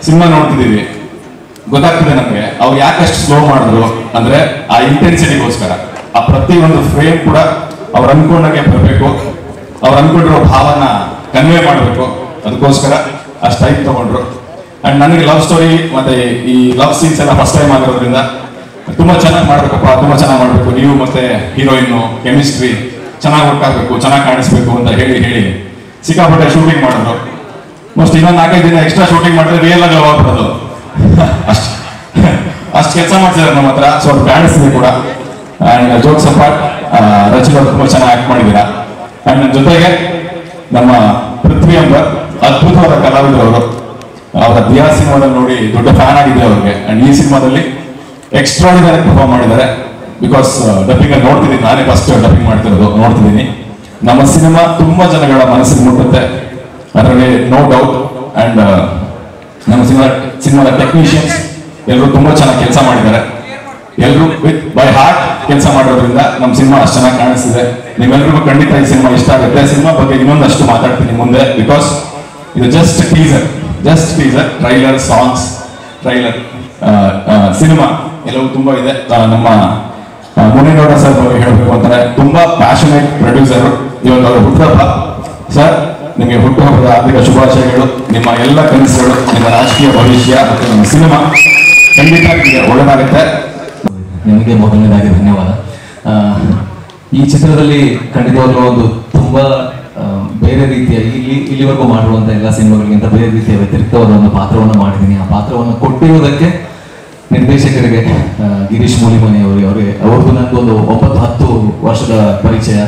Cinema ನೋಡ್ತಿದ್ದೀವಿ, ಗೊತ್ತಾಗ್ತದೆ ನಮಗೆ ಅವ್ರು ಯಾಕಷ್ಟು ಸ್ಲೋ ಮಾಡಿದ್ರು ಅಂದ್ರೆ ಆ ಇಂಟೆನ್ಸಿಟಿಗೋಸ್ಕರ. ಆ ಪ್ರತಿಯೊಂದು ಫ್ರೇಮ್ ಕೂಡ ಅವ್ರು ಅನ್ಕೊಂಡಾಗೆ ಬರಬೇಕು, ಅವ್ರು ಅನ್ಕೊಂಡಿರೋ ಭಾವನ ಕನ್ವೆ ಮಾಡಬೇಕು, ಅದಕ್ಕೋಸ್ಕರ ಅಷ್ಟು ಟೈಮ್ ತಗೊಂಡ್ರು. ಅಂಡ್ ನನಗೆ ಲವ್ ಸ್ಟೋರಿ ಮತ್ತೆ ಈ ಲವ್ ಸೀನ್ಸ್ ಎಲ್ಲ ಫಸ್ಟ್ ಟೈಮ್ ಆಗಿರೋದ್ರಿಂದ ತುಂಬಾ ಚೆನ್ನಾಗಿ ಮಾಡ್ಬೇಕಪ್ಪ, ತುಂಬಾ ಚೆನ್ನಾಗಿ ಮಾಡ್ಬೇಕು, ನೀವು ಮತ್ತೆ ಹೀರೋಯಿನ್ ಕೆಮಿಸ್ಟ್ರಿ ಚೆನ್ನಾಗಿ ವರ್ಕ್ ಆಗ್ಬೇಕು, ಚೆನ್ನಾಗಿ ಕಾಣಿಸ್ಬೇಕು ಅಂತ ಹೇಳಿ ಸಿಕ್ಕಾಪಟ್ಟೆ ಶೂಟಿಂಗ್ ಮಾಡಿದ್ರು. ಮೋಸ್ಟ್ ಇನ್ನೊಂದು 4-5 ದಿನ ಎಕ್ಸ್ಟ್ರಾ ಶೂಟಿಂಗ್ ಮಾಡಿದ್ರೆ ರಿಯಲ್ ಆಗಿ ಲವ್ ಆಗ್ಬಿಡೋದು, ಅಷ್ಟು ಕೆಲಸ ಮಾಡ್ತಿದ್ದಾರೆ ನಮ್ಮ ಹತ್ರ. ಸೊ ಅದು ಕಾಣಿಸ್ತಿದೆ ಕೂಡ. ಅಂಡ್ ಜೋಕ್ಸ್ ಅಪಾರ್ಟ್, ರಚಿತಾ ತುಂಬಾ ಚೆನ್ನಾಗಿ ಆಕ್ಟ್ ಮಾಡಿದ್ದೀರಾ. ಅಂಡ್ ನನ್ನ ಜೊತೆಗೆ ನಮ್ಮ ಪೃಥ್ವಿ ಎಂಬ ಅದ್ಭುತವಾದ ಕಲಾವಿದರು ಅವರು. ಅವರ ದಿಯಾ ಸಿನಿಮಾದಲ್ಲಿ ನೋಡಿ ದೊಡ್ಡ ಫ್ಯಾನ್ ಆಗಿದ್ದೆ ಅವ್ರಿಗೆ. ಅಂಡ್ ಈ ಸಿನಿಮಾದಲ್ಲಿ ಎಕ್ಸ್ಟ್ರಾರ್ಡಿನರಿ ಪರ್ಫಾರ್ಮ್ ಮಾಡಿದ್ದಾರೆ. ಬಿಕಾಸ್ ಡಬ್ಬಿಂಗ್ ಅಲ್ಲಿ ನೋಡ್ತಿದ್ದೀನಿ, ನಾನೇ ಫಸ್ಟ್ ಡಬ್ಬಿಂಗ್ ಮಾಡ್ತಿರೋದು, ನೋಡ್ತಿದ್ದೀನಿ. ನಮ್ಮ ಸಿನಿಮಾ ತುಂಬಾ ಜನಗಳ ಮನಸ್ಸಿಗೆ ಮುಟ್ಟುತ್ತೆ, ಅದರಲ್ಲಿ ನೋ ಡೌಟ್. ಅಂಡ್ ನಮ್ಮ ಸಿನಿಮಾದ ಟೆಕ್ನಿಷಿಯನ್ಸ್ ಎಲ್ಲರೂ ತುಂಬಾ ಚೆನ್ನಾಗಿ ಕೆಲಸ ಮಾಡಿದ್ದಾರೆ. ಎಲ್ಲರೂ ವಿತ್ ಬೈ ಹಾರ್ಟ್ ಕೆಲಸ ಮಾಡೋದ್ರಿಂದ ನಮ್ಮ ಸಿನಿಮಾ ಅಷ್ಟು ಚೆನ್ನಾಗಿ ಕಾಣಿಸ್ತಿದೆ. ನಿಮ್ಮೆಲ್ರಿಗೂ ಖಂಡಿತ ಈ ಸಿನಿಮಾ ಇಷ್ಟ ಆಗುತ್ತೆ. ಸಿನಿಮಾ ಬಗ್ಗೆ ಇನ್ನೊಂದಷ್ಟು ಮಾತಾಡ್ತೀನಿ ಮುಂದೆ, ಬಿಕಾಸ್ ಇದು just teaser. Trailer, songs, trailer, cinema ಎಲ್ಲವೂ ತುಂಬಾ ಇದೆ. ನಮ್ಮ ಮುನಿಗೌಡ ಸರ್ ಬಗ್ಗೆ ಹೇಳಬೇಕು ಅಂತಾರೆ, ತುಂಬಾ ಪ್ಯಾಷನೇಟ್ ಪ್ರೊಡ್ಯೂಸರ್. ಇವತ್ತು ಅವರು ಹುಟ್ಟುಹಬ್ಬ. ಸರ್, ನಿಮಗೆ ಹುಟ್ಟುಹಬ್ಬದ ಹಾರ್ದಿಕ ಶುಭಾಶಯಗಳು. ನಿಮ್ಮ ಎಲ್ಲ ಕನಸುಗಳು, ನಿಮ್ಮ ರಾಜಕೀಯ ಭವಿಷ್ಯ ಮತ್ತು ನಿಮ್ಮ ಸಿನಿಮಾ ಖಂಡಿತ ನಿಮಗೆ ಒಳ್ಳೆದಾಗುತ್ತೆ. ನಿಮಗೆ ಮೊದಲನೇದಾಗಿ ಧನ್ಯವಾದ. ಈ ಚಿತ್ರದಲ್ಲಿ ಖಂಡಿತವಾಗ್ಲೂ ಒಂದು ತುಂಬಾ ಬೇರೆ ರೀತಿಯ ಇಲ್ಲಿವರೆಗೂ ಮಾಡಿರುವಂಥ ಎಲ್ಲ ಸಿನಿಮಾಗಳಿಗಿಂತ ಬೇರೆ ರೀತಿಯ ವ್ಯತಿರಿಕ್ತವಾದ ಒಂದು ಪಾತ್ರವನ್ನು ಮಾಡಿದ್ದೀನಿ. ಆ ಪಾತ್ರವನ್ನು ಕೊಟ್ಟಿರುವುದಕ್ಕೆ ನಿರ್ದೇಶಕರಿಗೆ ಗಿರೀಶ್ ಮೂಲಿಮನಿ ಅವ್ರದ್ದು ನನಗೆ ಒಂದು 9-10 ವರ್ಷದ ಪರಿಚಯ.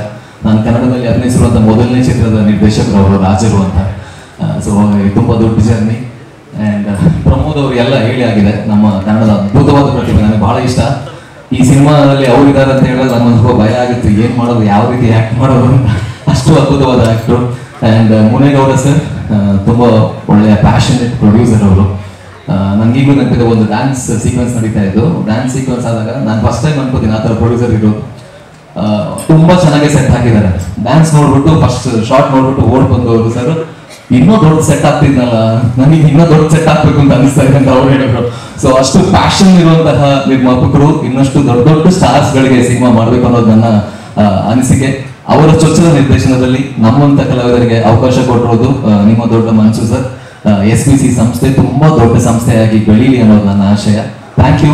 ನಾನು ಕನ್ನಡದಲ್ಲಿ ಅಭಿನಯಿಸಿರುವಂಥ ಮೊದಲನೇ ಚಿತ್ರದ ನಿರ್ದೇಶಕರು ಅವರು, ರಾಜರು ಅಂತ. ಸೊ ತುಂಬ ದೊಡ್ಡ ಜರ್ನಿ. ಆ್ಯಂಡ್ ಪ್ರಮೋದ್ ಅವರು ಎಲ್ಲ ಹೇಳಿ ಆಗಿದೆ. ನಮ್ಮ ಕನ್ನಡದ ಅದ್ಭುತವಾದ ಪ್ರತಿಭೆ, ನನಗೆ ಬಹಳ ಇಷ್ಟ. ಈ ಸಿನಿಮಾದಲ್ಲಿ ಅವರಿದ್ದಾರೆ ಅಂತ ಹೇಳಿದ್ರೆ ನನಗೊಂದು ಸ್ವಲ್ಪ ಭಯ ಆಗಿತ್ತು, ಏನು ಮಾಡೋದು, ಯಾವ ರೀತಿ ಆ್ಯಕ್ಟ್ ಮಾಡೋದು ಅಂತ. ಅಷ್ಟು ಅದ್ಭುತವಾದ ಆ್ಯಕ್ಟ್ರು. ಆ್ಯಂಡ್ ಮುನೇಗೌಡ ಸರ್ ತುಂಬ ಒಳ್ಳೆಯ ಪ್ಯಾಷನೇಟ್ ಪ್ರೊಡ್ಯೂಸರ್ ಅವರು. ನನಗೀಗಲೂ ನೆನಪಿದೆ, ಒಂದು ಡ್ಯಾನ್ಸ್ ಸೀಕ್ವೆನ್ಸ್ ನಡೀತಾ ಇದ್ದು. ಡ್ಯಾನ್ಸ್ ಸೀಕ್ವೆನ್ಸ್ ಆದಾಗ ನಾನು ಫಸ್ಟ್ ಟೈಮ್ ಅನ್ಕೋತೀನಿ ಆ ಥರ ಪ್ರೊಡ್ಯೂಸರ್ ಇರೋದು. ತುಂಬ ಚೆನ್ನಾಗಿ ಸೆಟ್ ಹಾಕಿದ್ದಾರೆ. ಡ್ಯಾನ್ಸ್ ನೋಡ್ಬಿಟ್ಟು ಫಸ್ಟ್ ಶಾರ್ಟ್ ನೋಡ್ಬಿಟ್ಟು ಓಡ್ ಬಂದವರು ಸರ್, ಇನ್ನೂ ದೊಡ್ಡ ಸೆಟ್ ಆಗ್ತಿದ್ನಲ್ಲ, ನನಗೆ ಇನ್ನೂ ದೊಡ್ಡ ಸೆಟ್ ಆಗ್ಬೇಕು ಅಂತ ಅನಿಸ್ತಾ ಇದೆ ಅಂತ ಅವ್ರು ಹೇಳಿದ್ರು. ಸೊ ಅಷ್ಟು ಪ್ಯಾಷನ್ ಇರುವಂತಹ ನಿರ್ಮಾಪಕರು ಇನ್ನಷ್ಟು ದೊಡ್ಡ ದೊಡ್ಡ ಸ್ಟಾರ್ಸ್ಗಳಿಗೆ ಸಿನಿಮಾ ಮಾಡಬೇಕು ಅನ್ನೋದು ನನ್ನ ಅನಿಸಿಕೆ. ಅವರ ಚೊಚ್ಚಲ ನಿರ್ದೇಶನದಲ್ಲಿ ನಮ್ಮಂತ ಕಲಾವಿದರಿಗೆ ಅವಕಾಶ ಕೊಟ್ಟಿರೋದು ನಿಮ್ಮ ದೊಡ್ಡ ಮನಸ್ಸು ಸರ್. SPC ಸಂಸ್ಥೆ ತುಂಬಾ ದೊಡ್ಡ ಸಂಸ್ಥೆಯಾಗಿ ಬೆಳೀಲಿ ಅನ್ನೋದು ನನ್ನ ಆಶಯ. Thank you.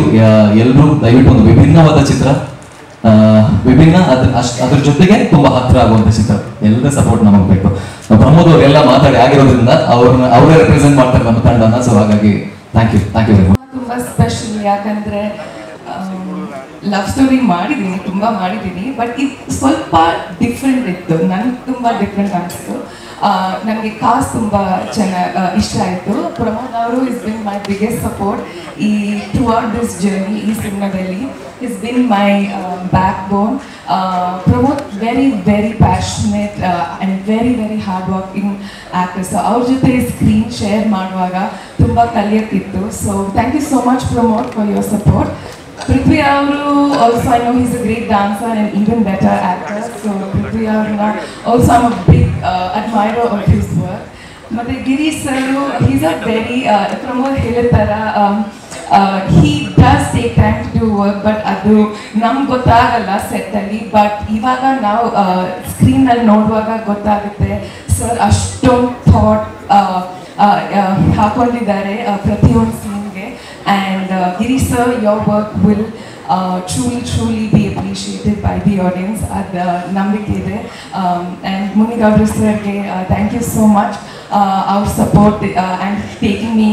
ಎಲ್ಲರೂ ದಯವಿಟ್ಟು ಒಂದು ವಿಭಿನ್ನವಾದ ಚಿತ್ರ, ವಿಭಿನ್ನ ಅದ್ರ ಜೊತೆಗೆ ತುಂಬಾ ಹತ್ರ ಆಗುವಂತ ಚಿತ್ರ, ಎಲ್ಲರ ಸಪೋರ್ಟ್ ನಮಗೆ ಬೇಕು. ಪ್ರಮೋದ್ ಅವರೆಲ್ಲ ಮಾತಾಡಿ ಆಗಿರೋದ್ರಿಂದ ಅವರೇ ರೆಪ್ರೆಸೆಂಟ್ ಮಾಡ್ತಾರೆ ನಮ್ಮ ತಂಡನ. ಸೊ ಹಾಗಾಗಿ ಥ್ಯಾಂಕ್ ಯು ವೆರಿ ಮಚ್. ತುಂಬಾ ಸ್ಪೆಷಲ್, ಯಾಕಂದ್ರೆ ಲವ್ ಸ್ಟೋರಿ ಮಾಡಿದ್ದೀನಿ, ತುಂಬ ಮಾಡಿದ್ದೀನಿ. ಬಟ್ ಇದು ಸ್ವಲ್ಪ ಡಿಫ್ರೆಂಟ್ ಇತ್ತು, ನನಗೆ ತುಂಬ ಡಿಫ್ರೆಂಟ್ ಅನಿಸ್ತು. ನನಗೆ ಕಾಸ್ಟ್ ತುಂಬ ಚೆನ್ನಾಗಿ ಇಷ್ಟ ಆಯಿತು. ಪ್ರಮೋದ್ ಅವರು is been my biggest support ಈ ಥ್ರೂಔಟ್ ದಿಸ್ ಜರ್ನಿ. ಈ ಸಿನಿಮಾದಲ್ಲಿ is been my backbone. Pramod very passionate and very hard working actors. ಅವ್ರ ಜೊತೆ ಸ್ಕ್ರೀನ್ ಶೇರ್ ಮಾಡುವಾಗ ತುಂಬ ಕಲಿಯೋಕ್ಕಿತ್ತು. So thank you so much Pramod for your support. Prithvi Avaru, also I know he's a great dancer and even better actor. So Prithvi Avaru, also I'm a big admirer of his work. Mate Girish sir, he's a very Pramod Helitara. He does take time to do work, but adu nam gottagalla set alli. But ivaga now screen alli noduvaga gottagutte sir ashton thought ಹಾಕೊಂಡಿದ್ದಾರೆ ಪ್ರತಿಯೊಂದು ಸೀನ್ಗೆ. And Girish sir, your work will truly be appreciated by the audience. ಅದು ನಂಬಿಕೆ ಇದೆ. And ಮುನಿಗೌಡ್ರು ಸರ್ಗೆ thank you so much. our support and taking me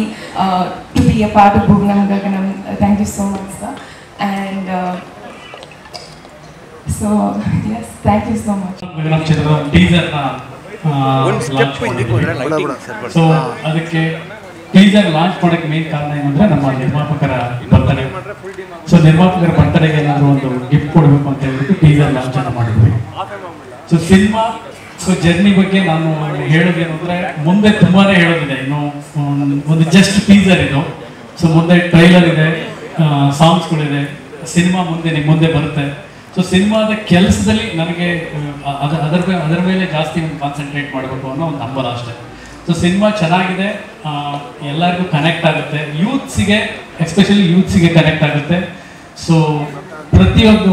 to be a part of Bhuvanam Gaganam. Thank you so much, sir. And so yes, thank you so much. Gaganam chitra teaser na so ಅದಕ್ಕೆ teaser launch ಮಾಡೋಕ್ಕೆ main ಕಾರಣ ಏನಂದ್ರೆ ನಮ್ಮ ನಿರ್ಮಾಪಕರ birthday. So ನಿರ್ಮಾಪಕರ ಬರ್ತಡೇಗೆ ಏನಾದರೂ ಒಂದು gift ಕೊಡಬೇಕು ಅಂತ ಹೇಳ್ಬಿಟ್ಟು ಟೀಸರ್ ಲಾಂಚ್ ಅನ್ನು ಮಾಡಿದ್ವಿ. ಸೊ ಸಿನಿಮಾ ಜರ್ನಿ ಬಗ್ಗೆ ನಾನು ಹೇಳೋದೇನು ಅಂದರೆ, ಮುಂದೆ ತುಂಬಾನೇ ಹೇಳೋದಿದೆ. ಇನ್ನು ಒಂದು ಜಸ್ಟ್ ಟೀಸರ್ ಇದು. ಸೊ ಮುಂದೆ ಟ್ರೈಲರ್ ಇದೆ, ಸಾಂಗ್ಸ್ಗಳಿದೆ, ಸಿನಿಮಾ ಮುಂದೆ ನಿಮ್ಮ ಮುಂದೆ ಬರುತ್ತೆ. ಸೊ ಸಿನಿಮಾದ ಕೆಲಸದಲ್ಲಿ ನನಗೆ ಅದರ ಮೇಲೆ ಜಾಸ್ತಿ ಒಂದು ಕಾನ್ಸಂಟ್ರೇಟ್ ಮಾಡಬೇಕು ಅನ್ನೋ ಒಂದು ನಂಬರ್ ಅಷ್ಟೇ. ಸೊ ಸಿನಿಮಾ ಚೆನ್ನಾಗಿದೆ, ಎಲ್ಲರಿಗೂ ಕನೆಕ್ಟ್ ಆಗುತ್ತೆ, ಯೂತ್ಸಿಗೆ ಎಸ್ಪೆಷಲಿ ಯೂತ್ಸಿಗೆ ಕನೆಕ್ಟ್ ಆಗುತ್ತೆ. ಸೊ ಪ್ರತಿಯೊಂದು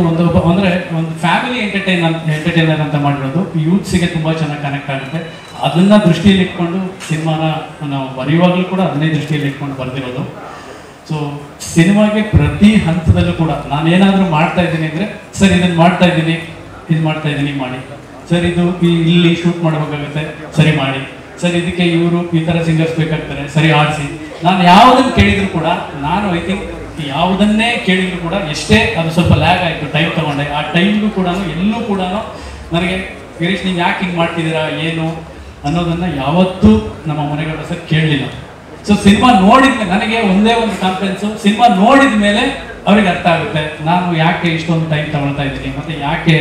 ಅಂದರೆ ಒಂದು ಫ್ಯಾಮಿಲಿ ಎಂಟರ್ಟೈನರ್ ಅಂತ ಮಾಡಿರೋದು ಯೂತ್ಸಿಗೆ ತುಂಬ ಚೆನ್ನಾಗಿ ಕನೆಕ್ಟ್ ಆಗುತ್ತೆ. ಅದನ್ನು ದೃಷ್ಟಿಯಲ್ಲಿ ಇಟ್ಕೊಂಡು ಸಿನಿಮಾನ ನಾವು ಬರೆಯುವಾಗಲೂ ಕೂಡ ಅದನ್ನೇ ದೃಷ್ಟಿಯಲ್ಲಿ ಇಟ್ಕೊಂಡು ಬರೆದಿರೋದು. ಸೊ ಸಿನಿಮಾಗೆ ಪ್ರತಿ ಹಂತದಲ್ಲೂ ಕೂಡ ನಾನೇನಾದರೂ ಮಾಡ್ತಾ ಇದ್ದೀನಿ ಅಂದರೆ, ಸರ್ ಇದನ್ನು ಮಾಡ್ತಾ ಇದ್ದೀನಿ, ಇದು ಮಾಡ್ತಾ ಇದ್ದೀನಿ ಮಾಡಿ, ಸರ್ ಇದು ಇಲ್ಲಿ ಶೂಟ್ ಮಾಡಬೇಕಾಗುತ್ತೆ, ಸರಿ ಮಾಡಿ, ಸರ್ ಇದಕ್ಕೆ ಇವರು ಈ ಥರ ಸಿಂಗರ್ಸ್ ಬೇಕಾಗ್ತಾರೆ, ಸರಿ ಆಡಿಸಿ. ನಾನು ಯಾವುದನ್ನು ಕೇಳಿದ್ರು ಕೂಡ, ನಾನು ಐ ಥಿಂಕ್ ಯಾವುದನ್ನೇ ಕೇಳಿದ್ರು ಕೂಡ, ಎಷ್ಟೇ ಅದು ಸ್ವಲ್ಪ ಲ್ಯಾಗ್ ಆಯಿತು, ಟೈಮ್ ತೊಗೊಂಡೆ, ಆ ಟೈಮ್ಗೂ ಕೂಡ ಎಲ್ಲೂ ಕೂಡ ನನಗೆ ಗಿರೀಶ್ ನೀವು ಯಾಕೆ ಹಿಂಗೆ ಮಾಡ್ತಿದ್ದೀರಾ ಏನು ಅನ್ನೋದನ್ನು ಯಾವತ್ತೂ ನಮ್ಮ ಮನೆಗಳ ಸರ್ ಕೇಳಲಿಲ್ಲ. ಸೊ ಸಿನಿಮಾ ನೋಡಿದ್ಮೇಲೆ ನನಗೆ ಒಂದೇ ಒಂದು ಕಾನ್ಫಿಡೆನ್ಸು, ಸಿನಿಮಾ ನೋಡಿದ ಮೇಲೆ ಅವ್ರಿಗೆ ಅರ್ಥ ಆಗುತ್ತೆ ನಾನು ಯಾಕೆ ಇಷ್ಟೊಂದು ಟೈಮ್ ತಗೊಳ್ತಾ ಇದ್ದೀನಿ, ಮತ್ತು ಯಾಕೆ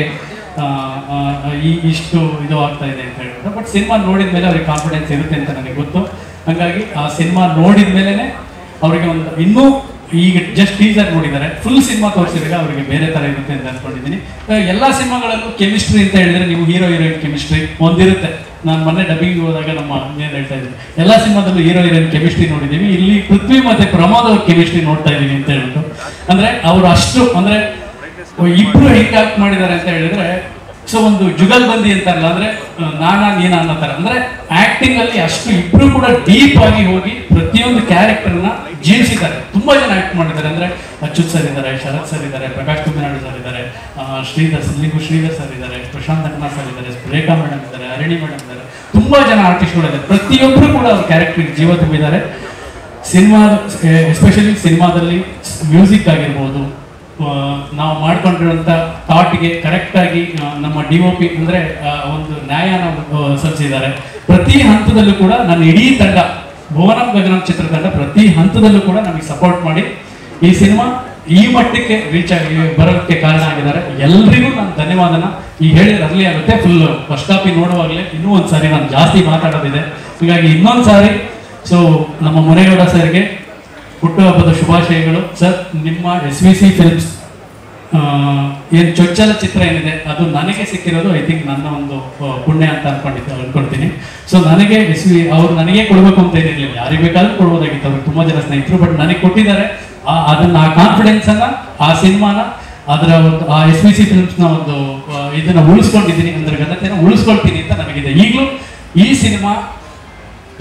ಇಷ್ಟು ಇದು ಆಗ್ತಾ ಇದೆ ಅಂತ ಹೇಳ್ಬಿಟ್ಟು. ಬಟ್ ಸಿನಿಮಾ ನೋಡಿದ ಮೇಲೆ ಅವ್ರಿಗೆ ಕಾನ್ಫಿಡೆನ್ಸ್ ಇರುತ್ತೆ ಅಂತ ನನಗೆ ಗೊತ್ತು. ಹಾಗಾಗಿ ಆ ಸಿನಿಮಾ ನೋಡಿದ ಮೇಲೇ ಅವರಿಗೆ ಒಂದು ಇನ್ನೂ, ಈಗ ಜಸ್ಟ್ ಟೀಸರ್ ನೋಡಿದ್ದಾರೆ, ಫುಲ್ ಸಿನಿಮಾ ತೋರಿಸಿದಾಗ ಅವರಿಗೆ ಬೇರೆ ಥರ ಇರುತ್ತೆ ಅಂತ ಅಂದ್ಕೊಂಡಿದ್ದೀನಿ. ಎಲ್ಲ ಸಿನಿಮಾಗಳಲ್ಲೂ ಕೆಮಿಸ್ಟ್ರಿ ಅಂತ ಹೇಳಿದ್ರೆ ನೀವು ಹೀರೋ ಹೀರೋಯಿನ್ ಕೆಮಿಸ್ಟ್ರಿ ಒಂದಿರುತ್ತೆ. ನಾನು ಮೊನ್ನೆ ಡಬ್ಬಿಂಗ್ ಹೋದಾಗ ನಮ್ಮ ಏನು ಹೇಳ್ತಾ ಇದ್ದೀನಿ, ಎಲ್ಲ ಸಿನಿಮಾದಲ್ಲೂ ಹೀರೋ ಹೀರೋಯಿನ್ ಕೆಮಿಸ್ಟ್ರಿ ನೋಡಿದ್ದೀವಿ, ಇಲ್ಲಿ ಪೃಥ್ವಿ ಮತ್ತು ಪ್ರಮೋದ್ ಅವ್ರ ಕೆಮಿಸ್ಟ್ರಿ ನೋಡ್ತಾ ಇದ್ದೀವಿ ಅಂತ ಹೇಳ್ಬಿಟ್ಟು. ಅಂದರೆ ಅವರು ಅಷ್ಟು, ಅಂದರೆ ಇಬ್ರು ಹೆಂಗೆ ಆಕ್ಟ್ ಮಾಡಿದ್ದಾರೆ ಅಂತ ಹೇಳಿದ್ರೆ, ಸೊ ಒಂದು ಜುಗಲ್ಬಂದಿ ಅಂತಾರಲ್ಲ, ಅಂದ್ರೆ ನಾನಾ ನೀನಾ ಅನ್ನೋ ಥರ, ಅಂದ್ರೆ ಆಕ್ಟಿಂಗ್ ಅಲ್ಲಿ ಅಷ್ಟು ಇಬ್ರು ಕೂಡ ಡೀಪ್ ಆಗಿ ಹೋಗಿ ಪ್ರತಿಯೊಂದು ಕ್ಯಾರೆಕ್ಟರ್ನ ಜೀವಿಸಿದ್ದಾರೆ. ತುಂಬಾ ಜನ ಆಕ್ಟ್ ಮಾಡಿದ್ದಾರೆ. ಅಂದ್ರೆ ಅಚ್ಯುತ್ ಸರ್ ಇದ್ದಾರೆ, ಶರತ್ ಸರ್ ಇದ್ದಾರೆ, ಪ್ರಕಾಶ್ ತುಮ್ಮಿನಾಡು ಸರ್ ಇದ್ದಾರೆ, ಶ್ರೀಧರ್ ಸರ್ ಇದ್ದಾರೆ, ಪ್ರಶಾಂತ್ ಅಣ್ಣ ಸರ್ ಇದ್ದಾರೆ, ರೇಖಾ ಮೇಡಮ್ ಇದ್ದಾರೆ, ಹರಿಣಿ ಮೇಡಮ್ ಇದ್ದಾರೆ, ತುಂಬಾ ಜನ ಆರ್ಟಿಸ್ಟ್ಗಳಿದ್ದಾರೆ. ಪ್ರತಿಯೊಬ್ಬರು ಕೂಡ ಅವ್ರ ಕ್ಯಾರೆಕ್ಟರ್ ಜೀವ ತುಂಬಿದ್ದಾರೆ. ಸಿನಿಮಾ ಎಸ್ಪೆಷಲಿ ಸಿನಿಮಾದಲ್ಲಿ ಮ್ಯೂಸಿಕ್ ಆಗಿರ್ಬೋದು, ನಾವು ಮಾಡ್ಕೊಂಡಿರುವಂಥ ಥಾಟ್ಗೆ ಕರೆಕ್ಟಾಗಿ ನಮ್ಮ DOP ಅಂದರೆ ಒಂದು ನ್ಯಾಯನ ಸಲ್ಲಿಸಿದ್ದಾರೆ. ಪ್ರತಿ ಹಂತದಲ್ಲೂ ಕೂಡ ನನ್ನ ಇಡೀ ತಂಡ, ಭುವನಂ ಗಗನಂ ಚಿತ್ರತಂಡ ಪ್ರತಿ ಹಂತದಲ್ಲೂ ಕೂಡ ನಮಗೆ ಸಪೋರ್ಟ್ ಮಾಡಿ ಈ ಸಿನಿಮಾ ಈ ಮಟ್ಟಕ್ಕೆ ರೀಚ್ ಆಗಿ ಬರೋಕ್ಕೆ ಕಾರಣ ಆಗಿದ್ದಾರೆ. ಎಲ್ರಿಗೂ ನಾನು ಧನ್ಯವಾದನ ಈಗ ಹೇಳಿದ್ರೆ ಅರ್ಲಿ ಆಗುತ್ತೆ. ಫುಲ್ ಫಸ್ಟ್ ಕಾಪಿ ನೋಡುವಾಗಲೇ ಇನ್ನೂ ಒಂದು ಸಾರಿ ನಾನು ಜಾಸ್ತಿ ಮಾತಾಡೋದಿದೆ, ಹೀಗಾಗಿ ಇನ್ನೊಂದು ಸಾರಿ ಸೊ ನಮ್ಮ ಮುನೇಗೌಡ ಸರ್ಗೆ ಹುಟ್ಟುಹಬ್ಬದ ಶುಭಾಶಯಗಳು. ಸರ್, ನಿಮ್ಮ SVC ಫಿಲ್ಮ್ಸ್ ಏನು ಚೊಚ್ಚಲ ಚಿತ್ರ ಏನಿದೆ ಅದು ನನಗೆ ಸಿಕ್ಕಿರೋದು ಐ ಥಿಂಕ್ ನನ್ನ ಒಂದು ಪುಣ್ಯ ಅಂತ ಅನ್ಕೊಳ್ತೀನಿ. ಸೊ ನನಗೆ ಅವ್ರು ನನಗೆ ಕೊಡಬೇಕು ಅಂತ ಏನಿರಲಿಲ್ಲ, ಯಾರಿಗೆ ಬೇಕಾದ್ರೂ ಕೊಡ್ಬೋದಾಗಿತ್ತು, ಅವ್ರಿಗೆ ತುಂಬ ಜನ ಸ್ನೇಹಿತರು, ಬಟ್ ನನಗೆ ಕೊಟ್ಟಿದ್ದಾರೆ. ಅದನ್ನ ಆ ಕಾನ್ಫಿಡೆನ್ಸ್ ಅನ್ನ, ಆ ಸಿನಿಮಾನ, ಅದರ ಒಂದು ಆ SVC ಫಿಲ್ಮ್ಸ್ನ ಒಂದು ಇದನ್ನ ಉಳಿಸ್ಕೊಂಡಿದ್ದೀನಿ, ಅಂದ್ರೆ ಘನತೆನ ಉಳಿಸ್ಕೊಳ್ತೀನಿ ಅಂತ ನನಗಿದೆ. ಈಗಲೂ ಈ ಸಿನಿಮಾ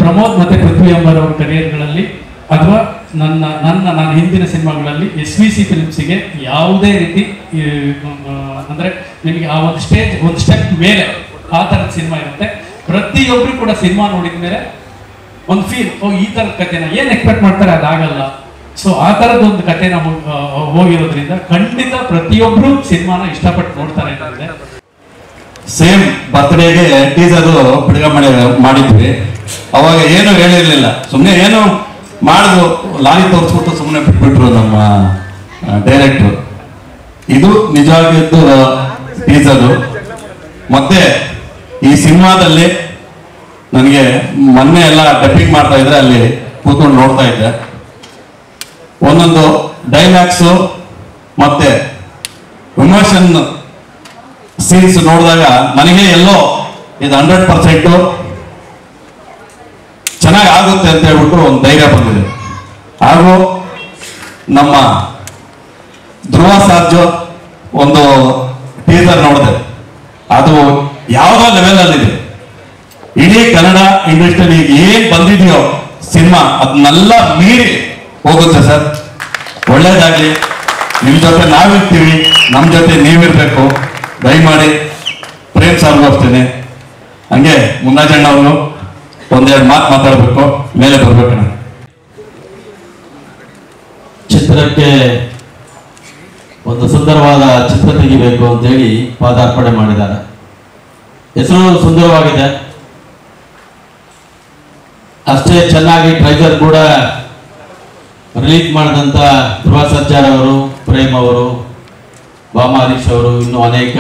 ಪ್ರಮೋದ್ ಮತ್ತೆ ಪೃಥ್ವಿ ಅಂಬರ್ ಅವ್ರ ಕರಿಯರ್ಗಳಲ್ಲಿ ಅಥವಾ ನನ್ನ ಹಿಂದಿನ ಸಿನಿಮಾಗಳಲ್ಲಿ SVC ಫಿಲ್ಮ್ಸಿಗೆ ಯಾವುದೇ ರೀತಿ ಅಂದ್ರೆ ನಿಮಗೆ ಆ ಒಂದು ಸ್ಟೆಪ್ ಮೇಲೆ ಆ ಥರದ ಸಿನಿಮಾ ಇರುತ್ತೆ. ಪ್ರತಿಯೊಬ್ಬರು ಕೂಡ ಸಿನಿಮಾ ನೋಡಿದ ಮೇಲೆ ಒಂದು ಫೀಲ್, ಈ ಥರದ ಕಥೆನ ಏನು ಎಕ್ಸ್ಪೆಕ್ಟ್ ಮಾಡ್ತಾರೆ ಅದಾಗಲ್ಲ. ಸೊ ಆ ಥರದ್ದು ಒಂದು ಕಥೆನ ಹೋಗಿರೋದ್ರಿಂದ ಖಂಡಿತ ಪ್ರತಿಯೊಬ್ಬರು ಸಿನಿಮಾನ ಇಷ್ಟಪಟ್ಟು ನೋಡ್ತಾರೆ ಅಂತ. ಸೇಮ್ ಬರ್ತ್ಡೇಗೆ ಟೀಸರ್ ಬಿಡುಗಡೆ ಮಾಡಿದ್ವಿ. ಅವಾಗ ಏನು ಹೇಳಿರ್ಲಿಲ್ಲ, ಸುಮ್ಮನೆ ಏನು ಮಾಡಿದ್ರು, ಲಾರಿ ತೋರಿಸ್ಬಿಟ್ಟು ಸುಮ್ಮನೆ ಬಿಟ್ಬಿಟ್ರು ನಮ್ಮ ಡೈರೆಕ್ಟ್ರು. ಇದು ನಿಜವಾಗಿದ್ದು ಟೀಸರು. ಮತ್ತೆ ಈ ಸಿನಿಮಾದಲ್ಲಿ ನನಗೆ ಮೊನ್ನೆ ಎಲ್ಲ ಡಬ್ಬಿಂಗ್ ಮಾಡ್ತಾ ಇದ್ರೆ ಅಲ್ಲಿ ಕೂತ್ಕೊಂಡು ನೋಡ್ತಾ ಇದ್ದೆ. ಒಂದೊಂದು ಡೈಲಾಗ್ಸು ಮತ್ತೆ ಇಮೋಷನ್ ಸೀನ್ಸ್ ನೋಡಿದಾಗ ನನಗೆ ಎಲ್ಲೋ ಇದು 100% ಚೆನ್ನಾಗಿ ಆಗುತ್ತೆ ಅಂತ ಹೇಳ್ಬಿಟ್ಟು ಒಂದು ಧೈರ್ಯ ಬಂದಿದೆ. ಹಾಗೂ ನಮ್ಮ ಧ್ರುವ ಸರ್ಜಾ ಒಂದು ಟೀಸರ್ ನೋಡಿದೆ, ಅದು ಯಾವುದೋ ಲೆವೆಲಲ್ಲಿದೆ. ಇಡೀ ಕನ್ನಡ ಇಂಡಸ್ಟ್ರಿಯಲ್ಲಿ ಈಗ ಏನ್ ಬಂದಿದೆಯೋ ಸಿನಿಮಾ ಅದನ್ನೆಲ್ಲ ಮೀರಿ ಹೋಗುತ್ತೆ ಸರ್. ಒಳ್ಳೇದಾಗ್ಲಿ. ನಿಮ್ ಜೊತೆ ನಾವಿರ್ತೀವಿ, ನಮ್ಮ ಜೊತೆ ನೀವಿರ್ಬೇಕು. ದಯಮಾಡಿ ಪ್ರೇಮ್ ಸಾರ್ಗೂ ಅಷ್ಟೇನೆ, ಹಂಗೆ ಮುನ್ನಾಜಣ್ಣ ಅವರು ಒಂದೆರಡು ಮಾತು ಮಾತಾಡಬೇಕು, ಮೇಲೆ ಬರ್ಬೇಕು. ಚಿತ್ರಕ್ಕೆ ಒಂದು ಸುಂದರವಾದ ಚಿತ್ರ ತೆಗಿಬೇಕು ಅಂತೇಳಿ ಪಾದಾರ್ಪಣೆ ಮಾಡಿದ್ದಾರೆ. ಹೆಸರು ಸುಂದರವಾಗಿದೆ, ಅಷ್ಟೇ ಚೆನ್ನಾಗಿ ಟ್ರೈಲರ್ ಕೂಡ ರಿಲೀಸ್ ಮಾಡಿದಂಥ ಧ್ರುವ ಸರ್ಜಾ ಅವರು, ಪ್ರೇಮ್ ಅವರು, ಬಾಮ ಹರೀಶ್ ಅವರು, ಇನ್ನೂ ಅನೇಕ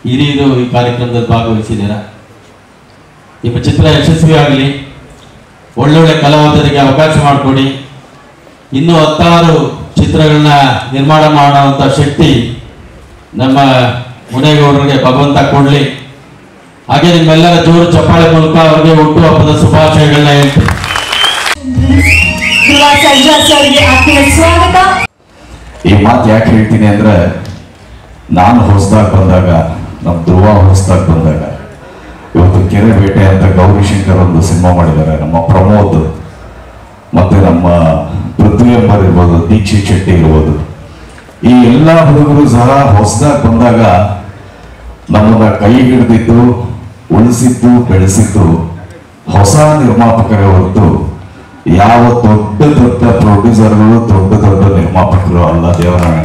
ಹಿರಿಯರು ಈ ಕಾರ್ಯಕ್ರಮದಲ್ಲಿ ಭಾಗವಹಿಸಿದ್ದಾರೆ. ನಿಮ್ಮ ಚಿತ್ರ ಯಶಸ್ವಿಯಾಗಲಿ, ಒಳ್ಳೊಳ್ಳೆ ಕಲಾವಿದರಿಗೆ ಅವಕಾಶ ಮಾಡಿಕೊಡಿ. ಇನ್ನೂ 10 ಚಿತ್ರಗಳನ್ನ ನಿರ್ಮಾಣ ಮಾಡುವಂಥ ಶಕ್ತಿ ನಮ್ಮ ಮುನೇಗೌಡರಿಗೆ ಭಗವಂತ ಕೊಡಲಿ. ಹಾಗೆ ನಿಮ್ಮೆಲ್ಲರ ಜೋರು ಚಪ್ಪಾಳೆ ಮೂಲಕ ಅವರಿಗೆ ಹುಟ್ಟುಹಬ್ಬದ ಶುಭಾಶಯಗಳನ್ನ ಹೇಳ್ತೀನಿ. ಈ ಮಾತು ಯಾಕೆ ಹೇಳ್ತೀನಿ ಅಂದ್ರೆ, ನಾನು ಹೊಸದಾಗಿ ಬಂದಾಗ, ನಮ್ಮ ಧ್ರುವ ಹೊಸದಾಗಿ ಬಂದಾಗ, ಇವತ್ತು ಕೆರೆ ಬೇಟೆ ಅಂತ ಗೌರಿಶಂಕರ್ ಒಂದು ಸಿನಿಮಾ ಮಾಡಿದ್ದಾರೆ, ನಮ್ಮ ಪ್ರಮೋದ್ ಮತ್ತೆ ನಮ್ಮ ಪೃಥ್ವಿ ಎಂಬರ್ ಇರ್ಬೋದು, ದೀಕ್ಷಿತ್ ಶೆಟ್ಟಿ ಇರ್ಬೋದು, ಈ ಎಲ್ಲ ಹುಡುಗರು ಸಹ ಹೊಸದಾಗಿ ಬಂದಾಗ ನಮ್ಮನ್ನ ಕೈ ಹಿಡಿದಿದ್ದು, ಉಳಿಸಿದ್ದು, ಬೆಳೆಸಿದ್ದು ಹೊಸ ನಿರ್ಮಾಪಕರೇ ಹೊರತು ಯಾವ ದೊಡ್ಡ ದೊಡ್ಡ ಪ್ರೊಡ್ಯೂಸರ್ಗಳು, ದೊಡ್ಡ ದೊಡ್ಡ ನಿರ್ಮಾಪಕರು ಅಲ್ಲ. ದೇವರಾಣ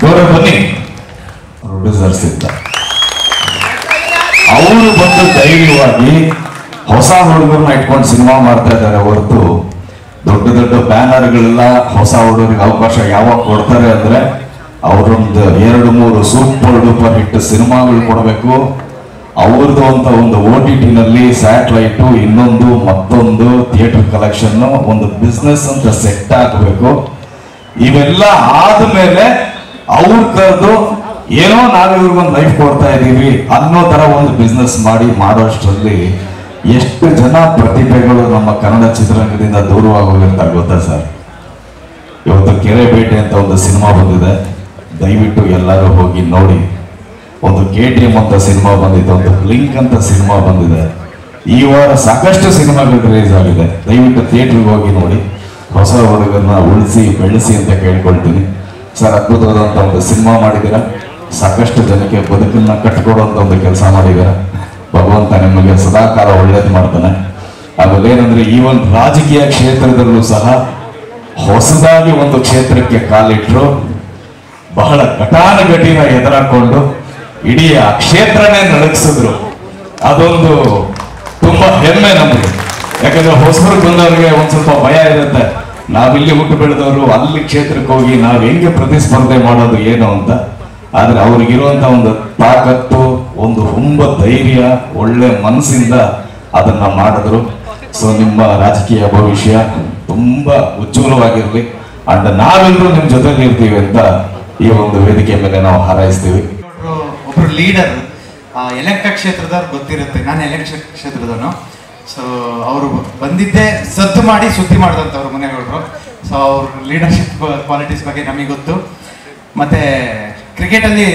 ಗೌರವ ಬನ್ನಿ, ಪ್ರೊಡ್ಯೂಸರ್ಸ್ ಇದ್ದ ಅವರು ಬಂದು ಧೈರ್ಯವಾಗಿ ಹೊಸ ಹುಡುಗರನ್ನ ಇಟ್ಕೊಂಡು ಸಿನಿಮಾ ಮಾಡ್ತಾ ಇದ್ದಾರೆ ಹೊರತು ದೊಡ್ಡ ದೊಡ್ಡ ಬ್ಯಾನರ್ಗಳೆಲ್ಲ ಹೊಸ ಹುಡುಗರಿಗೆ ಅವಕಾಶ ಯಾವಾಗ ಕೊಡ್ತಾರೆ ಅಂದ್ರೆ ಅವರೊಂದು 2-3 ಸೂಪರ್ ಡೂಪರ್ ಹಿಟ್ ಸಿನಿಮಾಗಳು ಕೊಡಬೇಕು. ಅವ್ರದ್ದು ಅಂತ ಒಂದು OTT ನಲ್ಲಿ ಸ್ಯಾಟಲೈಟು, ಇನ್ನೊಂದು ಮತ್ತೊಂದು ಥಿಯೇಟರ್ ಕಲೆಕ್ಷನ್, ಒಂದು ಬಿಸ್ನೆಸ್ ಅಂತ ಸೆಟ್ ಆಗಬೇಕು. ಇವೆಲ್ಲ ಆದ್ಮೇಲೆ ಅವ್ರ ಕರೆದು ಏನೋ ನಾವು ಇವ್ರಿಗೊಂದು ಲೈಫ್ ಕೊಡ್ತಾ ಇದ್ದೀವಿ ಅನ್ನೋ ತರ ಒಂದು ಬಿಸ್ನೆಸ್ ಮಾಡೋಷ್ಟರಲ್ಲಿ ಎಷ್ಟು ಜನ ಪ್ರತಿಭೆಗಳು ನಮ್ಮ ಕನ್ನಡ ಚಿತ್ರರಂಗದಿಂದ ದೂರವಾಗೋಗಿರ್ತಾರೆ ಗೊತ್ತಾ ಸರ್? ಇವತ್ತು ಕೆರೆ ಬೇಟೆ ಅಂತ ಒಂದು ಸಿನಿಮಾ ಬಂದಿದೆ, ದಯವಿಟ್ಟು ಎಲ್ಲರೂ ಹೋಗಿ ನೋಡಿ. ಒಂದು KTM ಅಂತ ಸಿನಿಮಾ ಬಂದಿದೆ, ಒಂದು ಬ್ಲಿಂಕ್ ಅಂತ ಸಿನಿಮಾ ಬಂದಿದೆ. ಈ ವಾರ ಸಾಕಷ್ಟು ಸಿನಿಮಾಗಳು ರಿಲೀಸ್ ಆಗಿದೆ, ದಯವಿಟ್ಟು ಥಿಯೇಟರ್ಗೆ ಹೋಗಿ ನೋಡಿ. ಹೊಸ ಹುಡುಗರನ್ನ ಉಳಿಸಿ ಬೆಳೆಸಿ ಅಂತ ಕೇಳ್ಕೊಳ್ತೀನಿ ಸರ್. ಅದ್ಭುತವಾದಂಥ ಒಂದು ಸಿನಿಮಾ ಮಾಡಿದ್ದೀರಾ, ಸಾಕಷ್ಟು ಜನಕ್ಕೆ ಬದುಕನ್ನ ಕಟ್ಕೊಡುವಂತ ಒಂದು ಕೆಲಸ ಮಾಡಿದ್ದೀರಾ. ಭಗವಂತ ನಿಮಗೆ ಸದಾಕಾಲ ಒಳ್ಳೇದು ಮಾಡ್ತಾನೆ. ಆಮೇಲೆ ಏನಂದ್ರೆ, ಈ ಒಂದು ರಾಜಕೀಯ ಕ್ಷೇತ್ರದಲ್ಲೂ ಸಹ ಹೊಸದಾಗಿ ಒಂದು ಕ್ಷೇತ್ರಕ್ಕೆ ಕಾಲಿಟ್ಟರು, ಬಹಳ ಘಟಾನುಘಟಿನ ಎದುರಾಕೊಂಡು ಇಡೀ ಆ ಕ್ಷೇತ್ರನೇ ನಡಗಿಸಿದ್ರು. ಅದೊಂದು ತುಂಬಾ ಹೆಮ್ಮೆ ನಮಗೆ. ಯಾಕಂದ್ರೆ ಹೊಸಬರು ಬಂದವರಿಗೆ ಒಂದ್ ಸ್ವಲ್ಪ ಭಯ ಇರುತ್ತೆ, ನಾವಿಲ್ಲಿ ಹುಟ್ಟು ಬೆಳೆದವರು ಅಲ್ಲಿ ಕ್ಷೇತ್ರಕ್ಕೆ ಹೋಗಿ ನಾವ್ ಹೆಂಗೆ ಪ್ರತಿಸ್ಪರ್ಧೆ ಮಾಡೋದು ಏನು ಅಂತ. ಆದ್ರೆ ಅವ್ರಿಗಿರುವಂತ ಒಂದು ತಾಕತ್ತು, ಒಂದು ಹುಂಬ ಧೈರ್ಯ, ಒಳ್ಳೆ ಮನಸ್ಸಿಂದ ಅದನ್ನ ಮಾಡಿದ್ರು. ಸೊ ನಿಮ್ಮ ರಾಜಕೀಯ ಭವಿಷ್ಯ ತುಂಬಾ ಉಜ್ವಲವಾಗಿರ್ಲಿ, ಅಂಡ್ ನಾವೆಲ್ಲರೂ ನಿಮ್ ಜೊತೆಲಿ ಇರ್ತೀವಿ ಅಂತ ಈ ಒಂದು ವೇದಿಕೆ ಮೇಲೆ ನಾವು ಹಾರೈಸ್ತೀವಿ. ಒಬ್ರು ಲೀಡರ್ ಯಲಹಂಕ ಕ್ಷೇತ್ರದವ್ರು ಗೊತ್ತಿರುತ್ತೆ, ನಾನು ಯಲಹಂಕ ಕ್ಷೇತ್ರದವನು. ಸೊ ಅವರು ಬಂದಿದ್ದೇ ಸದ್ದು ಮಾಡಿ ಸುದ್ದಿ ಮಾಡಿದಂಥವ್ರು ಮನೆಗೌಡರು. ಸೊ ಅವ್ರ ಲೀಡರ್ಶಿಪ್ ಕ್ವಾಲಿಟೀಸ್ ಬಗ್ಗೆ ನಮಗೆ ಗೊತ್ತು. ಮತ್ತೆ ಕ್ರಿಕೆಟಲ್ಲಿ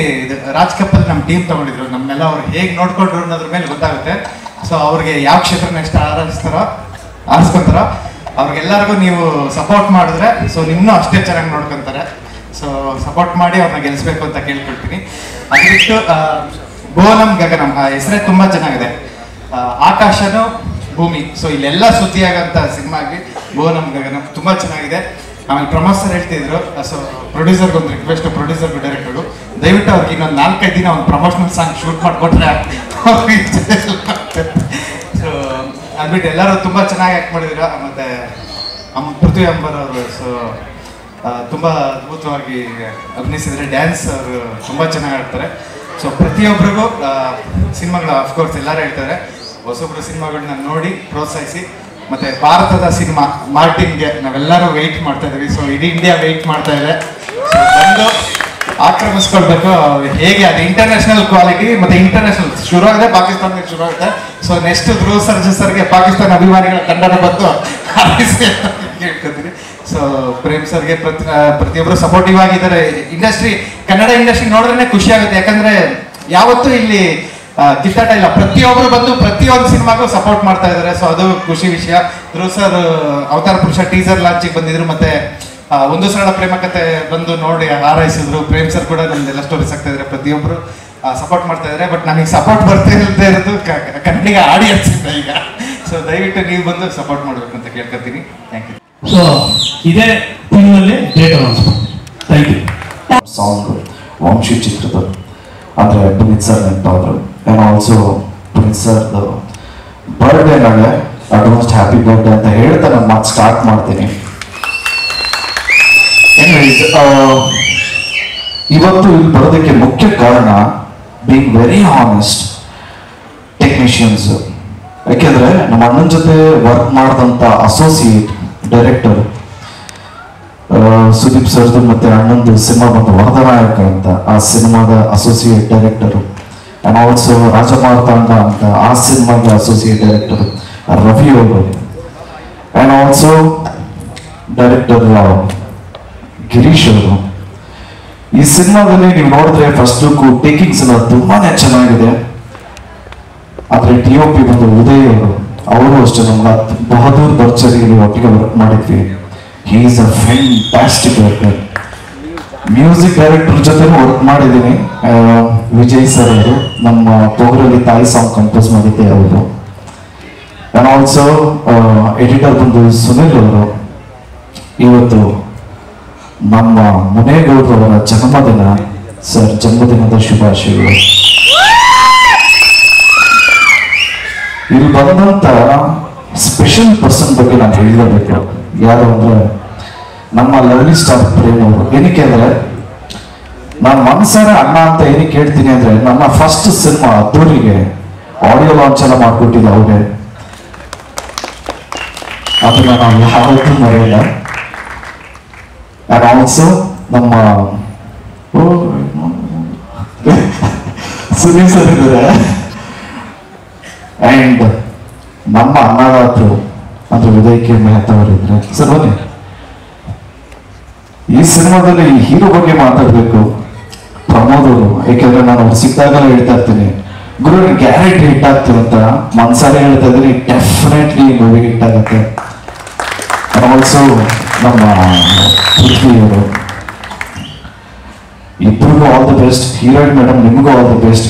ರಾಜ್ ಕಪ್ಪಲ್ಲಿ ನಮ್ಮ ಟೀಮ್ ತಗೊಂಡಿದ್ರು, ನಮ್ಮನ್ನೆಲ್ಲ ಅವ್ರು ಹೇಗೆ ನೋಡ್ಕೊಂಡ್ರು ಅನ್ನೋದ್ರ ಮೇಲೆ ಗೊತ್ತಾಗುತ್ತೆ. ಸೊ ಅವ್ರಿಗೆ ಯಾವ ಕ್ಷೇತ್ರ ನೆಕ್ಸ್ಟ್ ಆರಿಸ್ಕೊಂತಾರೋ ಅವ್ರಿಗೆಲ್ಲರಿಗೂ ನೀವು ಸಪೋರ್ಟ್ ಮಾಡಿದ್ರೆ ಸೊ ನಿಮ್ಮನ್ನೂ ಅಷ್ಟೇ ಚೆನ್ನಾಗಿ ನೋಡ್ಕೊಂತಾರೆ. ಸೊ ಸಪೋರ್ಟ್ ಮಾಡಿ ಅವ್ರನ್ನ ಗೆಲ್ಲಿಸ್ಬೇಕು ಅಂತ ಕೇಳ್ಕೊಳ್ತೀನಿ. ಅದು ಬಿಟ್ಟು ಗೋನಂ ಗಗನಂ ಹೆಸರೇ ತುಂಬಾ ಚೆನ್ನಾಗಿದೆ, ಆಕಾಶನು ಭೂಮಿ. ಸೊ ಇಲ್ಲೆಲ್ಲ ಸುದ್ದಿಯಾಗಂತ ಸಿನಿಮಾಗೆ ಗೋನಂ ಗಗನಂ ತುಂಬಾ ಚೆನ್ನಾಗಿದೆ. ಆಮೇಲೆ ಪ್ರಮೋದ್ ಸರ್ ಹೇಳ್ತಿದ್ರು, ಸೊ ಪ್ರೊಡ್ಯೂಸರ್ಗೆ ಒಂದು ರಿಕ್ವೆಸ್ಟ್, ಪ್ರೊಡ್ಯೂಸರ್ಗೂ ಡೈರೆಕ್ಟರ್ಗೂ ದಯವಿಟ್ಟು ಅವ್ರಿಗೆ ಇನ್ನೊಂದು 4-5 ದಿನ ಒಂದು ಪ್ರಮೋಷನಲ್ ಸಾಂಗ್ ಶೂಟ್ ಮಾಡಿಕೊಟ್ರೆ. ಸೊ ಅದ್ಬಿಟ್ಟು ಎಲ್ಲರೂ ತುಂಬ ಚೆನ್ನಾಗಿ ಆ್ಯಕ್ಟ್ ಮಾಡಿದಿರ. ಮತ್ತು ಪೃಥ್ವಿ ಎಂಬರ್ ಅವರು ಸೊ ತುಂಬ ಅದ್ಭುತವಾಗಿ ಅಭಿನಯಿಸಿದರೆ, ಡ್ಯಾನ್ಸ್ ಅವರು ತುಂಬ ಚೆನ್ನಾಗಿ ಆಡ್ತಾರೆ. ಸೊ ಪ್ರತಿಯೊಬ್ಬರಿಗೂ ಸಿನಿಮಾಗಳು ಅಫ್ಕೋರ್ಸ್ ಎಲ್ಲರೂ ಹೇಳ್ತಾರೆ, ಹೊಸೊಬ್ಬರು ಸಿನಿಮಾಗಳನ್ನ ನೋಡಿ ಪ್ರೋತ್ಸಾಹಿಸಿ. ಮತ್ತೆ ಭಾರತದ ಸಿನಿಮಾ ಮಾರ್ಟಿನ್ಗೆ ನಾವೆಲ್ಲರೂ ವೆಯ್ಟ್ ಮಾಡ್ತಾ ಇದ್ದೀವಿ. ಸೊ ಇಡೀ ಇಂಡಿಯಾ ವೆಯ್ಟ್ ಮಾಡ್ತಾ ಇದೆ. ಸೊ ಬಂದು ಆಕ್ರಮಿಸ್ಕೊಳ್ಬೇಕು. ಹೇಗೆ ಅದು ಇಂಟರ್ನ್ಯಾಷನಲ್ ಕ್ವಾಲಿಟಿ, ಮತ್ತೆ ಇಂಟರ್ನ್ಯಾಷನಲ್ ಶುರು ಆಗಿದೆ, ಪಾಕಿಸ್ತಾನದಲ್ಲಿ ಶುರು ಆಗುತ್ತೆ. ಸೊ ನೆಕ್ಸ್ಟ್ ಧ್ರುವ ಸರ್ಗೆ ಪಾಕಿಸ್ತಾನ ಅಭಿಮಾನಿಗಳ ತಂಡನ ಬಂದು ಹೇಳ್ಕೊತೀನಿ. ಸೊ ಪ್ರೇಮ್ ಸರ್ಗೆ ಪ್ರತಿಯೊಬ್ಬರು ಸಪೋರ್ಟಿವ್ ಆಗಿದ್ದಾರೆ. ಕನ್ನಡ ಇಂಡಸ್ಟ್ರಿ ನೋಡಿದ್ರೆ ಖುಷಿ ಆಗುತ್ತೆ, ಯಾಕಂದ್ರೆ ಯಾವತ್ತೂ ಇಲ್ಲಿ ಕಿತ್ತಾಟ ಇಲ್ಲ. ಪ್ರತಿಯೊಬ್ಬರು ಬಂದು ಪ್ರತಿಯೊಂದು ಸಿನಿಮಾಗೂ ಸಪೋರ್ಟ್ ಮಾಡ್ತಾ ಇದ್ದಾರೆ. ಸೊ ಅದು ಖುಷಿ ವಿಷಯ. ಧ್ರುವ ಸರ್ ಅವತಾರ ಪುರುಷ ಟೀಸರ್ ಲಾಂಚಿಗೆ ಬಂದಿದ್ರು, ಮತ್ತೆ ಒಂದು ಸರಳ ಪ್ರೇಮ ಕಥೆ ಬಂದು ನೋಡಿ ಹಾರೈಸಿದ್ರು. ಪ್ರೇಮ್ ಸರ್ ಕೂಡ ನಮ್ದೆಲ್ಲ ಸ್ಟೋರೀಸ್ ಆಗ್ತಾ ಇದ್ದಾರೆ, ಪ್ರತಿಯೊಬ್ಬರು ಸಪೋರ್ಟ್ ಮಾಡ್ತಾ ಇದ್ದಾರೆ. ಬಟ್ ನನಗೆ ಸಪೋರ್ಟ್ ಬರ್ತಿರದೇ ಇರೋದು ಕನ್ನಡಿಗ ಆಡಿಯನ್ಸ್ ಇಂದ ಈಗ. ಸೊ ದಯವಿಟ್ಟು ನೀವು ಬಂದು ಸಪೋರ್ಟ್ ಮಾಡಬೇಕು ಅಂತ ಕೇಳ್ಕೊತೀನಿ. Thank you. ಸೊ ಇದೇ ತಿಂಗಳಲ್ಲಿ date announcement. Thank you. Song Vamshi ಚಿತ್ರದ ಅಂದರೆ ಪುನೀತ್ ಸರ್ ನೆನಪಾದ್ರು. ಆ್ಯಂಡ್ ಆಲ್ಸೋ ಪುನೀತ್ ಸರ್ದು ಬರ್ಡೇ ನಾಳೆ ಅಡ್ವಾನ್ಸ್ ಹ್ಯಾಪಿ ಬರ್ಡೇ ಅಂತ ಹೇಳ್ತಾ ನಾನು ಮಾತು ಸ್ಟಾರ್ಟ್ ಮಾಡ್ತೀನಿ. ಇವತ್ತು ಇಲ್ಲಿ ಬರೋದಕ್ಕೆ ಮುಖ್ಯ ಕಾರಣ ಬೀಂಗ್ ವೆರಿ ಹಾನೆಸ್ಟ್ ಟೆಕ್ನಿಷಿಯನ್ಸ್. ಯಾಕೆಂದ್ರೆ ನಮ್ಮ ಅಣ್ಣನ ಜೊತೆ ವರ್ಕ್ ಮಾಡಿದಂಥ ಅಸೋಸಿಯೇಟ್ ಡೈರೆಕ್ಟರ್ ಸುದೀಪ್ ಸರ್ದು ಮತ್ತೆ ಅಣ್ಣಂದು ಸಿನಿಮಾ ಬಂತು ವರದನಾಯಕ ಅಂತ, ಆ ಸಿನಿಮಾದ ಅಸೋಸಿಯೇಟ್ ಡೈರೆಕ್ಟರು ಅಂಡ್ ಆಲ್ಸೋ ರಾಜಮಾರ್ತಾಂಡ ಅಂತ ಆ ಸಿನಿಮಾದ ಅಸೋಸಿಯೇಟ್ ಡೈರೆಕ್ಟರ್ ರವಿ ಅವರು, ಅಂಡ್ ಆಲ್ಸೋ ಡೈರೆಕ್ಟರ್ ಗಿರೀಶ್ ಅವರು. ಈ ಸಿನಿಮಾದಲ್ಲಿ ನೀವು ನೋಡಿದ್ರೆ ಫಸ್ಟ್ ಲುಕ್ ಟೇಕಿಂಗ್ಸ್ ಎಲ್ಲ ತುಂಬಾನೇ ಚೆನ್ನಾಗಿದೆ. ಆದ್ರೆ TOP ಬಂದು ಉದಯ್ ಅವರು ಅಷ್ಟೇ ನಮ್ಗೆ ಬಹದ್ದೂರ್ ಬರ್ಚರಿಯಲ್ಲಿ ಒಟ್ಟಿಗೆ ವರ್ಕ್ ಮಾಡಿದ್ವಿ. He is a fantastic director. Music director ಜೊತೆ ವರ್ಕ್ ಮಾಡಿದ್ದೀನಿ. ವಿಜಯ್ ಸರ್ ಅವರು ನಮ್ಮ ಪೋಗರಲ್ಲಿ ತಾಯಿ ಸಾಂಗ್ ಕಂಪೋಸ್ ಮಾಡಿದ್ದೆ ಅವರು. ಅಂಡ್ ಆಲ್ಸೋ ಎಡಿಟರ್ ಬಂದು ಸುನಿಲ್ ಅವರು. ಇವತ್ತು ನಮ್ಮ ಮುನೇಗೌಡರವರ ಜನ್ಮದಿನ. ಸರ್, ಜನ್ಮದಿನದ ಶುಭಾಶಯಗಳು. ಇಲ್ಲಿ ಬಂದಂತ ಸ್ಪೆಷಲ್ ಪರ್ಸನ್ ಬಗ್ಗೆ ನಾನು ಹೇಳಬೇಕು. ಯಾರು ಅಂದ್ರೆ ನಮ್ಮ ಲವ್ಲಿ ಸ್ಟಾರ್ ಪ್ರೇಮ್ ಅವರು. ಏನಕ್ಕೆ ಅಂದ್ರೆ ನಾನು ಮನಸಾರ ಅಣ್ಣ ಅಂತ ಏನಕ್ಕೆ ಹೇಳ್ತೀನಿ ಅಂದ್ರೆ ನನ್ನ ಫಸ್ಟ್ ಸಿನಿಮಾ ಅದ್ದೂರಿಗೆ ಆಡಿಯೋ ಲಾಂಚ್ ಎಲ್ಲ ಮಾಡ್ಕೊಟ್ಟಿದ್ದೆ ಅವ್ರಿಗೆ. ಅದನ್ನ ನಾವು ಯಾವತ್ತೂ ಮರೆಯಲ್ಲ. ಅಂಡ್ ಆಲ್ಸೋ ನಮ್ಮ ಸುನೀಲ್ ಸರ್ ಇದ್ದಾರೆ. ಅಂಡ್ ನಮ್ಮ ಅನ್ನದಾತರು ಅಂದ್ರೆ ಉದಯ್ ಕೆ ಮೆಹ್ತಾ ಅವರು ಇದ್ರೆ. ಸರ್ ಬನ್ನಿ. ಈ ಸಿನಿಮಾದಲ್ಲಿ ಹೀರೋ ಬಗ್ಗೆ ಮಾತಾಡ್ಬೇಕು ಪ್ರಮೋದ್ ಅವರು. ಯಾಕೆಂದ್ರೆ ನಾನು ಅವ್ರು ಸಿಕ್ಕಾಗಲ್ಲ ಹೇಳ್ತಾ ಇರ್ತೀನಿ, ಗುರು ಗ್ಯಾರಂಟಿ ಹಿಟ್ ಆಗ್ತೀವಿ ಅಂತ. ಮನ್ಸಾರೆ ಹೇಳ್ತಾ ಇದ್ದೀನಿ, ಡೆಫಿನೆಟ್ಲಿ ಮೂವಿಗೆ ಹಿಟ್ ಆಗುತ್ತೆ. ಆಲ್ಸೋ ನಮ್ಮ ಪೃಥ್ವಿಯವರು ಇಬ್ಬರಿಗೂ all the best. Heroine madam ನಿಮಗೂ ಆಲ್ ದಿ ಬೆಸ್ಟ್.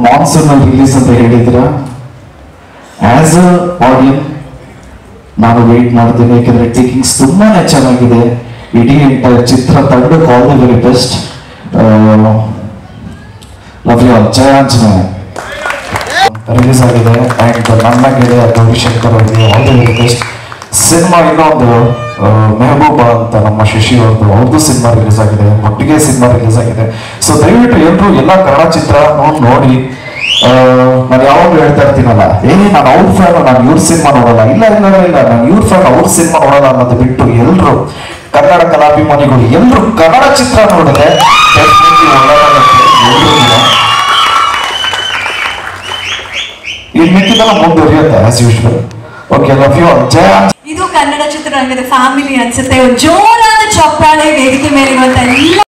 ಮಾನ್ಸೂನ್ ಅಲ್ಲಿ ರಿಲೀಸ್ ಅಂತ ಹೇಳಿದ್ರ. ಆಸ್ ಅ ಆಡಿಯನ್ಸ್ ನಾನು ವೇಟ್ ಮಾಡ್ತೀನಿ, ಯಾಕಂದ್ರೆ ಟೇಕಿಂಗ್ಸ್ ತುಂಬಾನೇ ಚೆನ್ನಾಗಿದೆ. ಇಡೀ ಚಿತ್ರ ತಂಡಕ್ಕೆ all the very best. Lovely all. Jaya Anjaneya release ಆಗಿದೆ. ಅಂಡ್ ನನ್ನ ಗೆಳೆಯ ಗೌರಿಶಂಕರ್ ಅವರಿಗೆ all the very best. Cinema ಇನ್ನೊಂದು ಮೆಹಬೂಬಾ ಅಂತ ನಮ್ಮ ಶಶಿ ಅವ್ರದ್ದು ಸಿನಿಮಾ ರಿಲೀಸ್ ಆಗಿದೆ, ಒಟ್ಟಿಗೆ ಸಿನಿಮಾ ರಿಲೀಸ್ ಆಗಿದೆ. ಸೊ ದಯವಿಟ್ಟು ಎಲ್ಲರೂ ಎಲ್ಲ ಕನ್ನಡ ಚಿತ್ರ ನೋಡಿ. ನಾನು ಯಾವಾಗಲೂ ಹೇಳ್ತಾ ಇರ್ತೀನಲ್ಲ, ನಾನು ಅವ್ರ ಫ್ಯಾನ್, ನಾನು ಇವ್ರ ಸಿನಿಮಾ ನೋಡಲ್ಲ. ಇಲ್ಲ ನಾನು ಇವ್ರ ಫ್ಯಾನ್, ಅವ್ರ ಸಿನಿಮಾ ನೋಡಲ್ಲ ಅನ್ನೋದು ಬಿಟ್ಟು ಎಲ್ಲರೂ ಕನ್ನಡ ಕಲಾಭಿಮಾನಿಗಳು ಎಲ್ಲರೂ ಕನ್ನಡ ಚಿತ್ರ ನೋಡಿದ್ರೆ ಈ ಮಿಕ್ಕಿದೆಲ್ಲ ಮುಂದುವರಿಯುತ್ತೆ as usual. Okay, love you all. ಜಯ. ಇದು ಕನ್ನಡ ಚಿತ್ರರಂಗದ ಫ್ಯಾಮಿಲಿ ಅನ್ಸುತ್ತೆ. ಜೋರಾದ ಚಪ್ಪಾಳೆ ವೇದಿಕೆ ಮೇಲೆ ಇರುವಂತ ಎಲ್ಲ